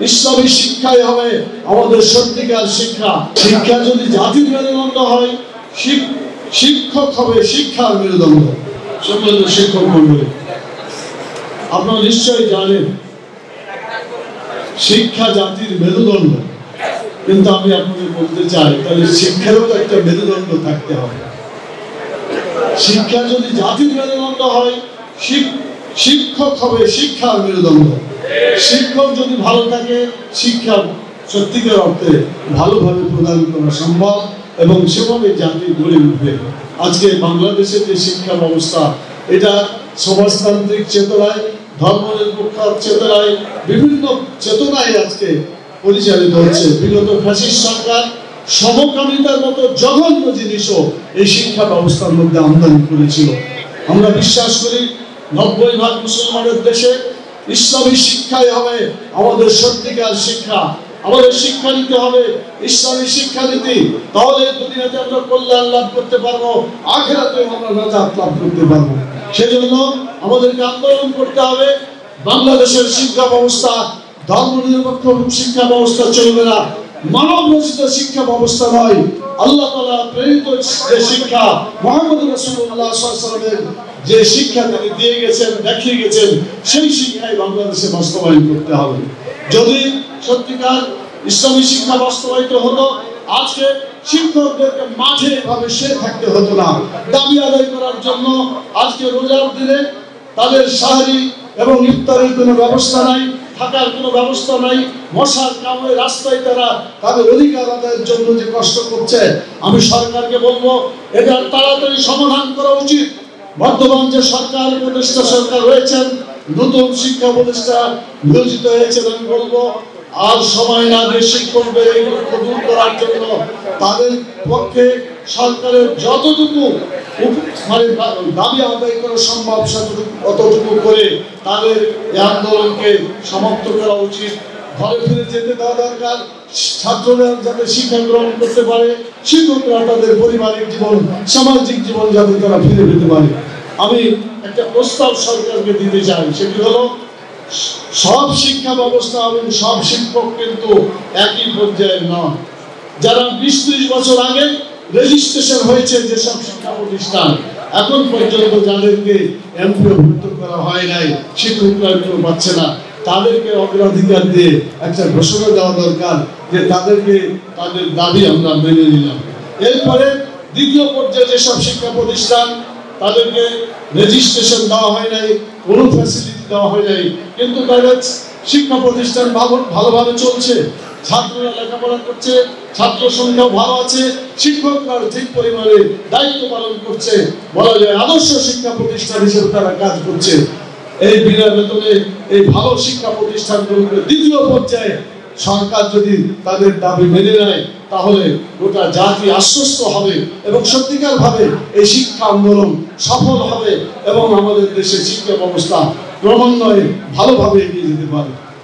ইসলামী শিক্ষাই হবে আমাদের সত্যিকার শিক্ষা। শিক্ষা যদি জাতির মেরুদণ্ড হয়, শিক্ষক হবে শিক্ষার মেরুদণ্ড। সম্মানিত শিক্ষক মন্ডলী, আপনারা নিশ্চয়ই জানেন শিক্ষা জাতির মেরুদণ্ড, কিন্তু আমি আপনাদের বলতে চাই তাহলে শিক্ষারও তো একটা মেরুদণ্ড থাকতে হবে। শিক্ষা যদি জাতির মেরুদণ্ড হয়, শিক্ষক হবে শিক্ষার মেরুদণ্ড। শিক্ষক যদি ভালো থাকে, শিক্ষা সত্যিকার অর্থে ভালোভাবে প্রদান করা সম্ভব এবং সেভাবে জাতি গড়ে উঠবে। আজকে বাংলাদেশের যে শিক্ষা ব্যবস্থা, এটা সমাজতান্ত্রিক চেতনায়, ধর্মনিরপেক্ষ চেতনায়, বিভিন্ন চেতনায় আজকে পরিচালিত হচ্ছে। বিগত ফ্যাসিস্ট সরকার সমকামিতার মতো জঘন্য জিনিসও এই শিক্ষা ব্যবস্থার মধ্যে আমদানি করেছিল। আমরা বিশ্বাস করি 90% মুসলমানের দেশে ইসলামী শিক্ষাই হবে আমাদের সত্যিকার শিক্ষা। আমাদের শিক্ষানীতি হবে ইসলামী শিক্ষানীতি। তাহলে দুনিয়াতে আমরা কল্যাণ লাভ করতে পারবো, আখিরাতে আমরা নাজাত লাভ করতে পারবো। সেজন্য আমাদেরকে আন্দোলন করতে হবে। বাংলাদেশের শিক্ষা ব্যবস্থা ধর্মনিরপেক্ষ শিক্ষা ব্যবস্থা চলবে না, মানব রচিত শিক্ষা ব্যবস্থা নয়। আল্লাহ তাআলা প্রেরিত যে শিক্ষা, মুহাম্মদ রাসূলুল্লাহ সাল্লাল্লাহু আলাইহি ওয়াসাল্লামের যে শিক্ষা তিনি দিয়ে গেছেন, দেখিয়ে গেছেন, সেই শিক্ষাই বাংলাদেশে বাস্তবায়ন করতে হবে। যদি সত্যিকার ইসলামী শিক্ষা বাস্তবায়িত হতো, আজকে শিক্ষকদেরকে মাঠে এভাবে শুয়ে থাকতে হতো না। দাবি আদায় করার জন্য আজকে রোজার দিনে তাদের সাহারি এবং ইফতারের কোনো ব্যবস্থা নাই, থাকার কোনো ব্যবস্থা নাই, মশার কামড়ে রাস্তায় তারা তাদের অধিকার আদায়ের জন্য যে কষ্ট করছে, আমি সরকারকে বলবো এটা তাড়াতাড়ি সমাধান করা উচিত। বর্তমান যে সরকার উপদেষ্টা সরকার রয়েছেন, নতুন শিক্ষা উপদেষ্টা নিয়োজিত হয়েছেন, আমি বলবো আর সময় না দিয়ে শিক্ষকদের এই লক্ষ্য দূর করার জন্য তাদের পক্ষে সরকারের যতটুকু মানে দাবি আদায় করা সম্ভব অতটুকু করে তাদের এই আন্দোলনকে সমাপ্ত করা উচিত। ঘরে ফিরে যেতে দেওয়া দরকার। ছাত্ররা যাতে শিক্ষা গ্রহণ করতে পারে, শিক্ষকরা তাদের পারিবারিক জীবন, সামাজিক জীবন যাতে তারা ফিরে পেতে পারে। আমি একটা প্রস্তাব সরকারকে দিতে চাই, সেটি হলো সব শিক্ষা ব্যবস্থা এবং সব শিক্ষক কিন্তু একই পর্যায়ে নয়। যারা 20-30 বছর আগে রেজিস্ট্রেশন হয়েছে যেসব শিক্ষা প্রতিষ্ঠান, এখন পর্যন্ত যাদেরকে এমপিওভুক্ত করা হয় নাই, শিক্ষকরা কেউ পাচ্ছে না, তাদেরকে অগ্রাধিকার দিয়ে একটা ঘোষণা দেওয়া দরকার যে তাদেরকে তাদের দাবি আমরা মেনে নিলাম। এরপরে দ্বিতীয় পর্যায়ে যেসব শিক্ষা প্রতিষ্ঠান তাদেরকে রেজিস্ট্রেশন দেওয়া হয় নাই, কোনো ফ্যাসিলিটি দেওয়া হয় নাই, কিন্তু তাদের শিক্ষা প্রতিষ্ঠান ভালোভাবে চলছে, ছাত্ররা লেখাপড়া করছে, ছাত্র সংখ্যাও ভালো আছে, শিক্ষকরা ঠিক পরিমাণে দায়িত্ব পালন করছে, বলা যায় আদর্শ শিক্ষা প্রতিষ্ঠান হিসেবে তারা কাজ করছে। এই বিনা বেতনে এই ভালো শিক্ষা প্রতিষ্ঠানগুলোকে দ্বিতীয় পর্যায়ে সরকার যদি তাদের দাবি মেনে নেয়, তাহলে গোটা জাতি আশ্বস্ত হবে এবং সত্যিকার ভাবে এই শিক্ষা আন্দোলন সফল হবে এবং আমাদের দেশের শিক্ষা ব্যবস্থা ক্রমান্বয়ে ভালোভাবে এগিয়ে যেতে পারে।